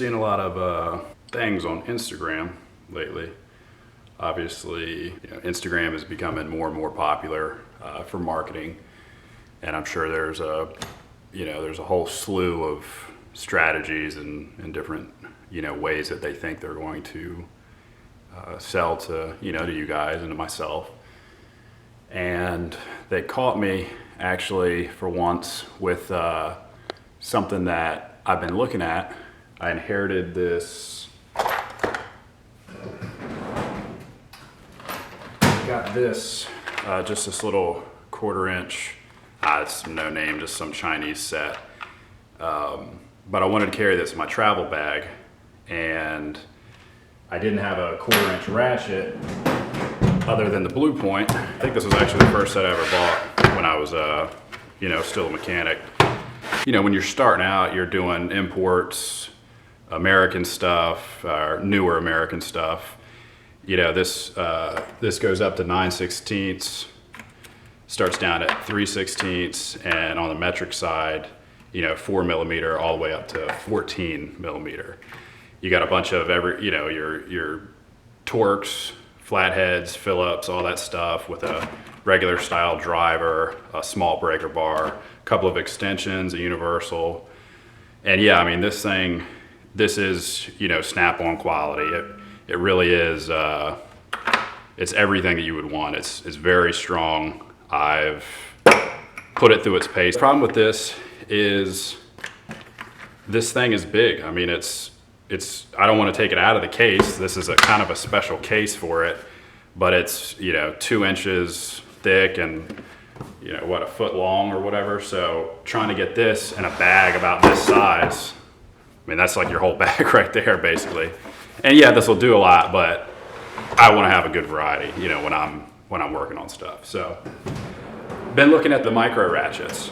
seeing a lot of things on Instagram lately. Obviously, Instagram is becoming more and more popular for marketing, and I'm sure there's a whole slew of strategies and different ways that they think they're going to sell to to you guys and to myself. And they caught me actually for once with something that I've been looking at. I inherited this. Got this, just this little 1/4 inch. It's no name, just some Chinese set. But I wanted to carry this in my travel bag, and I didn't have a 1/4 inch ratchet other than the Blue Point. I think this was actually the first set I ever bought when I was, still a mechanic. When you're starting out, you're doing imports, American stuff, or newer American stuff. This goes up to 9/16, starts down at 3/16, and on the metric side, 4 millimeter all the way up to 14 millimeter. You got a bunch of your Torx, flatheads, Phillips, all that stuff with a regular style driver, a small breaker bar, a couple of extensions, a universal. And yeah, I mean, this is, snap-on quality. It really is, it's everything that you would want. It's very strong. I've put it through its pace. The problem with this is this thing is big. I mean, I don't want to take it out of the case. This is a kind of a special case for it, but it's, 2 inches thick and, a foot long or whatever. So trying to get this in a bag about this size, I mean, that's like your whole bag right there, basically. And yeah, this will do a lot, but I want to have a good variety, when I'm working on stuff. So been looking at the micro ratchets,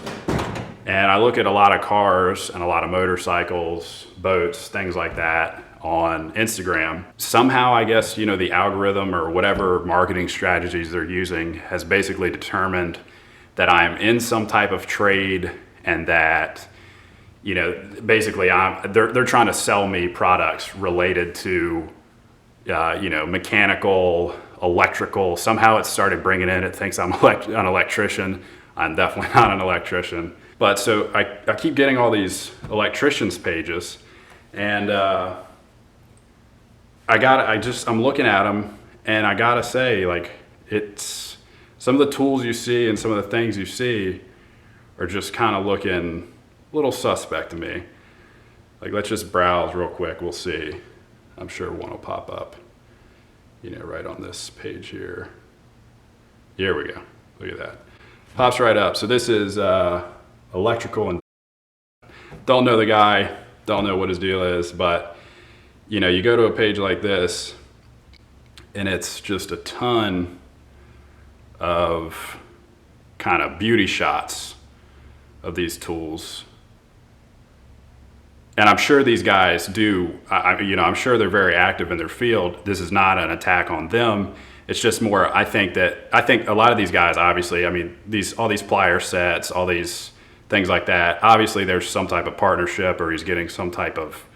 and I look at a lot of cars and a lot of motorcycles, boats, things like that on Instagram. Somehow, I guess, the algorithm or whatever marketing strategies they're using has basically determined that I'm in some type of trade, and that basically they're trying to sell me products related to mechanical, electrical. Somehow it started bringing in, it thinks I'm an electrician. I'm definitely not an electrician. But so I keep getting all these electricians pages, and I'm looking at them, and I gotta say, like, it's some of the tools you see and some of the things you see are just kind of looking a little suspect to me. Like, let's just browse real quick. We'll see. I'm sure one will pop up, right on this page here. Here we go. Look at that. Pops right up. So this is electrical, and don't know the guy, don't know what his deal is, but you go to a page like this, and it's just a ton of kind of beauty shots of these tools. And I'm sure these guys do, I'm sure they're very active in their field. This is not an attack on them. It's just more, I think a lot of these guys, obviously, I mean, all these plier sets, all these things like that, obviously there's some type of partnership, or he's getting some type of,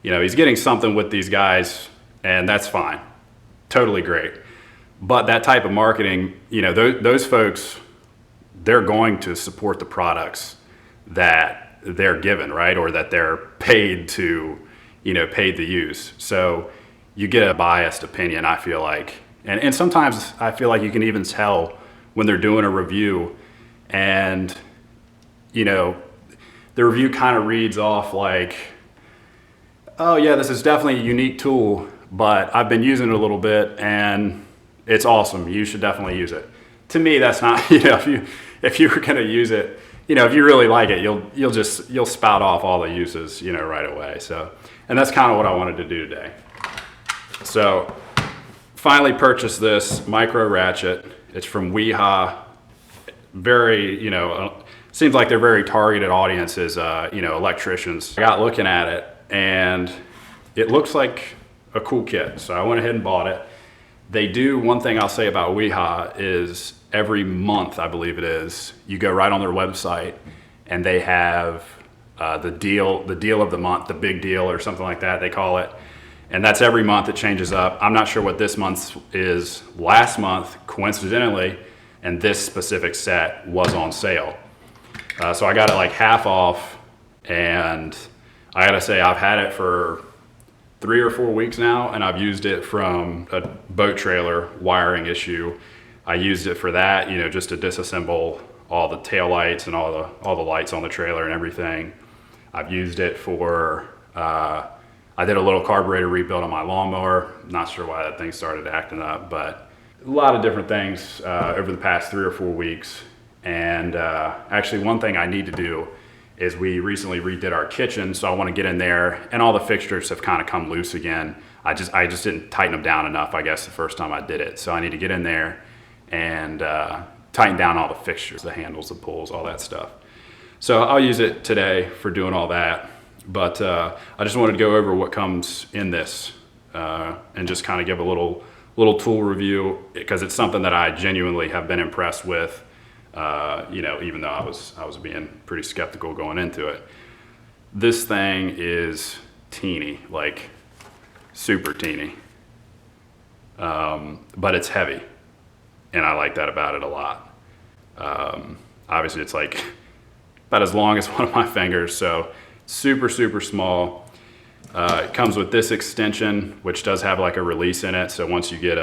he's getting something with these guys, and that's fine. Totally great. But that type of marketing, those folks, they're going to support the products that they're given, right? Or that they're paid to, paid to use. So you get a biased opinion, I feel like. And sometimes I feel like you can even tell when they're doing a review, and, the review kind of reads off like, oh yeah, this is definitely a unique tool, but I've been using it a little bit and it's awesome. You should definitely use it. To me, that's not, if you were gonna use it, if you really like it, you'll spout off all the uses, right away. So, and that's kind of what I wanted to do today. So, finally purchased this micro ratchet. It's from Wiha. Very, seems like they're very targeted audiences, electricians. I got looking at it, and it looks like a cool kit. So I went ahead and bought it. They do, one thing I'll say about Wiha is every month, I believe it is, you go right on their website, and they have the deal of the month, the big deal or something like that, they call it. And that's every month. It changes up. I'm not sure what this month's is. Last month, coincidentally, and this specific set was on sale. So I got it like half off, and I gotta say I've had it for 3 or 4 weeks now, and I've used it from a boat trailer wiring issue. I used it for that, you know, just to disassemble all the tail lights and all the lights on the trailer and everything. I've used it for, I did a little carburetor rebuild on my lawnmower. Not sure why that thing started acting up, but a lot of different things over the past 3 or 4 weeks. And actually one thing I need to do is we recently redid our kitchen, so I want to get in there, and all the fixtures have kind of come loose again. I just didn't tighten them down enough, I guess, the first time I did it. So I need to get in there and tighten down all the fixtures, the handles, the pulls, all that stuff. So I'll use it today for doing all that. But I just wanted to go over what comes in this and just kind of give a little tool review, because it's something that I genuinely have been impressed with. You know, even though I was being pretty skeptical going into it. This thing is teeny, like super teeny, but it's heavy, and I like that about it a lot. Obviously it's like about as long as one of my fingers, so super small. It comes with this extension, which does have like a release in it, so once you get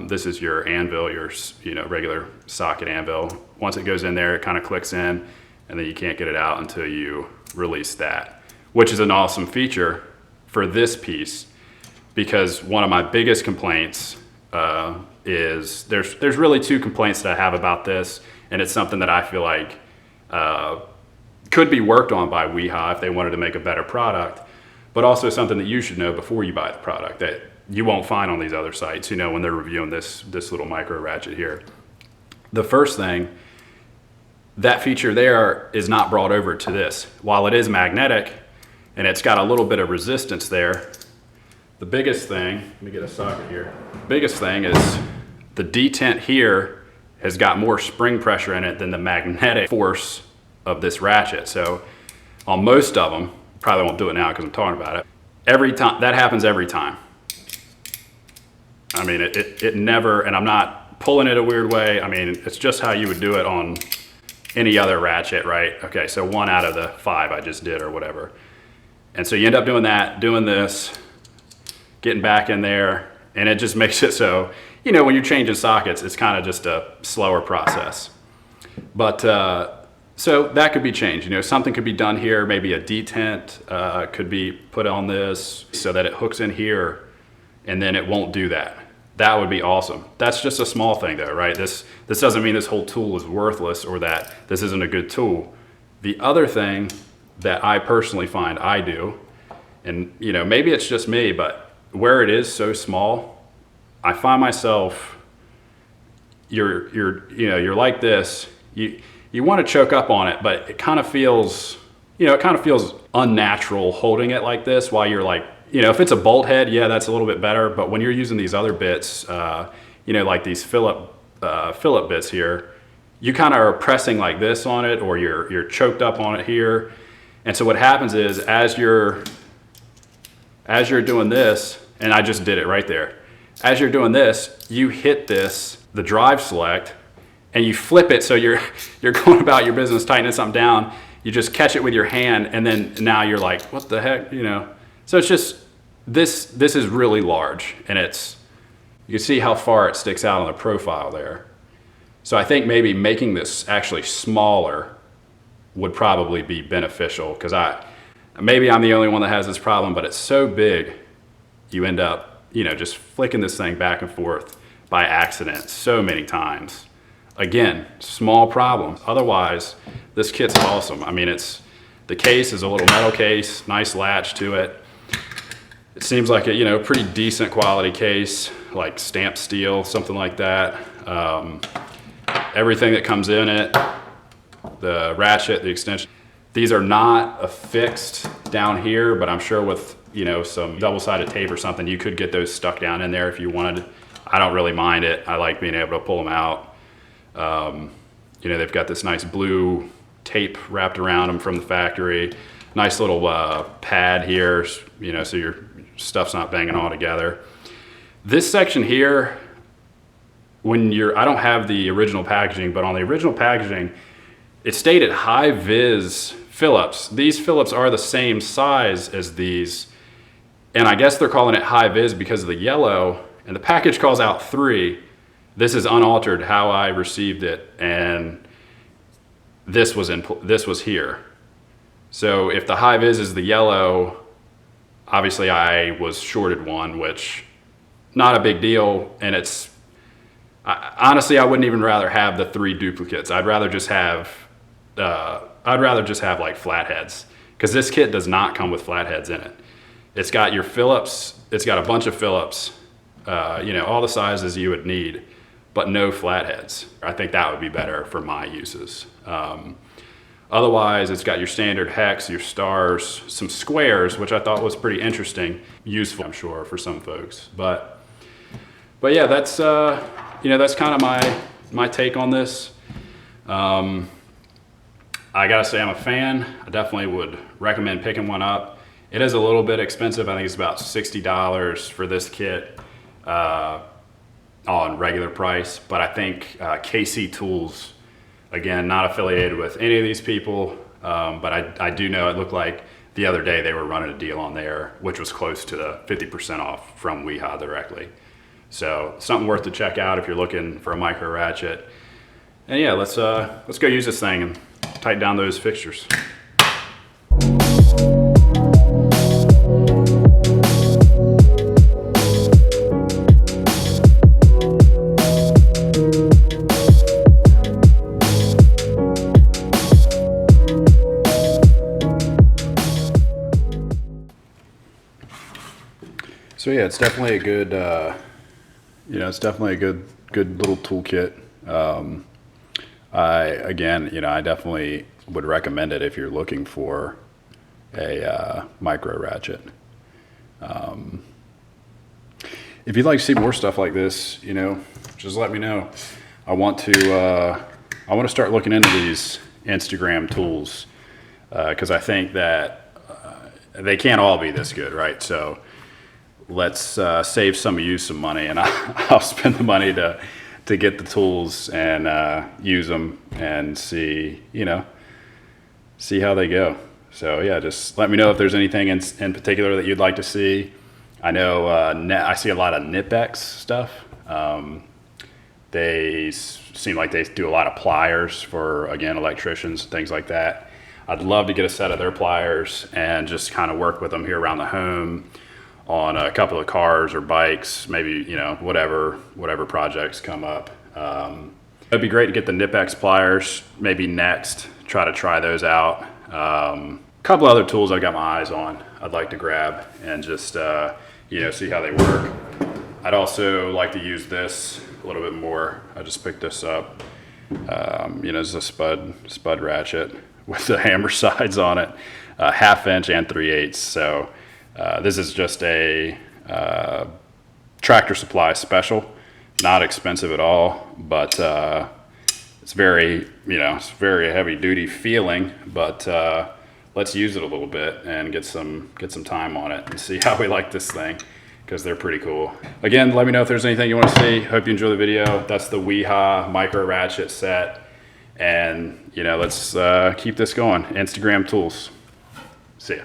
this is your anvil, your regular socket anvil. Once it goes in there, it kind of clicks in, and then you can't get it out until you release that, which is an awesome feature for this piece, because one of my biggest complaints is there's really 2 complaints that I have about this, and it's something that I feel like could be worked on by Wiha if they wanted to make a better product, but also something that you should know before you buy the product that you won't find on these other sites, you know, when they're reviewing this little micro ratchet here. The first thing, that feature there is not brought over to this. While it is magnetic and it's got a little bit of resistance there, the biggest thing, let me get a socket here. Biggest thing is the detent here has got more spring pressure in it than the magnetic force of this ratchet. So on most of them, probably won't do it now because I'm talking about it, every time, that happens every time. I mean, it never, and I'm not pulling it a weird way. I mean, it's just how you would do it on any other ratchet, right? Okay, so 1 out of the 5 I just did or whatever. And so you end up doing that, doing this, getting back in there, and it just makes it so, you know, when you're changing sockets, it's kind of just a slower process. But, so that could be changed. You know, something could be done here, maybe a detent could be put on this so that it hooks in here, and then it won't do that. That would be awesome. That's just a small thing though, right? This doesn't mean this whole tool is worthless or that this isn't a good tool. The other thing that I personally find I do, and you know, maybe it's just me, but where it is so small, I find myself, you're like this, you want to choke up on it, but it kind of feels, you know, it kind of feels unnatural holding it like this while you're like, you know, if it's a bolt head, yeah, that's a little bit better. But when you're using these other bits, you know, like these Phillips bits here, you kind of are pressing like this on it, or you're choked up on it here. And so what happens is as you're doing this, and I just did it right there. As you're doing this, you hit the drive select, and you flip it so you're going about your business, tightening something down. You just catch it with your hand, and then now you're like, what the heck, you know? So it's just, this is really large, and you can see how far it sticks out on the profile there. So I think maybe making this actually smaller would probably be beneficial, because maybe I'm the only one that has this problem, but it's so big, you end up, you know, just flicking this thing back and forth by accident so many times. Again, small problem. Otherwise, this kit's awesome. I mean, the case is a little metal case, nice latch to it. It seems like a, you know, pretty decent quality case, like stamped steel, something like that. Everything that comes in it, the ratchet, the extension, these are not affixed down here, but I'm sure with, you know, some double-sided tape or something, you could get those stuck down in there if you wanted. I don't really mind it. I like being able to pull them out. You know, they've got this nice blue tape wrapped around them from the factory. Nice little pad here, you know, so your stuff's not banging all together. This section here, I don't have the original packaging, but on the original packaging, it stated high vis Phillips. These Phillips are the same size as these, and I guess they're calling it high vis because of the yellow, and the package calls out 3. This is unaltered how I received it, and this was here. So if the high vis is the yellow, obviously I was shorted one, which not a big deal, and honestly, I wouldn't even rather have the 3 duplicates. I'd rather just have like flatheads, because this kit does not come with flatheads in it. It's got your Phillips, it's got a bunch of Phillips, you know, all the sizes you would need, but no flatheads. I think that would be better for my uses. Otherwise, it's got your standard hex, your stars, some squares, which I thought was pretty interesting, useful, I'm sure, for some folks. But yeah, that's you know, that's kind of my take on this. I gotta say, I'm a fan. I definitely would recommend picking one up. It is a little bit expensive. I think it's about $60 for this kit on regular price. But I think KC Tools, again, not affiliated with any of these people, but I do know it looked like the other day they were running a deal on there, which was close to the 50% off from Wiha directly. So something worth to check out if you're looking for a micro ratchet. And yeah, let's go use this thing and tighten down those fixtures. So yeah, it's definitely a good, you know, it's definitely a good little toolkit. Again, you know, I definitely would recommend it if you're looking for a micro ratchet. If you'd like to see more stuff like this, you know, just let me know. I want to start looking into these Instagram tools, because I think that they can't all be this good, right? So let's save some of you some money, and I'll spend the money to get the tools and use them and see, you know, see how they go. So yeah, just let me know if there's anything in particular that you'd like to see. I know I see a lot of Nipex stuff. They seem like they do a lot of pliers for, again, electricians, things like that. I'd love to get a set of their pliers and just kind of work with them here around the home on a couple of cars or bikes, maybe, you know, whatever projects come up. It'd be great to get the Nipex pliers maybe next, try those out. A couple other tools I got my eyes on I'd like to grab and just, you know, see how they work. I'd also like to use this a little bit more. I just picked this up. You know, it's a spud ratchet with the hammer sides on it, 1/2 inch and 3/8. So this is just a Tractor Supply special, not expensive at all, but it's very, you know, it's very heavy duty feeling, but let's use it a little bit and get some time on it and see how we like this thing, because they're pretty cool. Again, let me know if there's anything you want to see. Hope you enjoy the video. That's the Wiha micro ratchet set, and you know, let's keep this going. Instagram tools. See ya.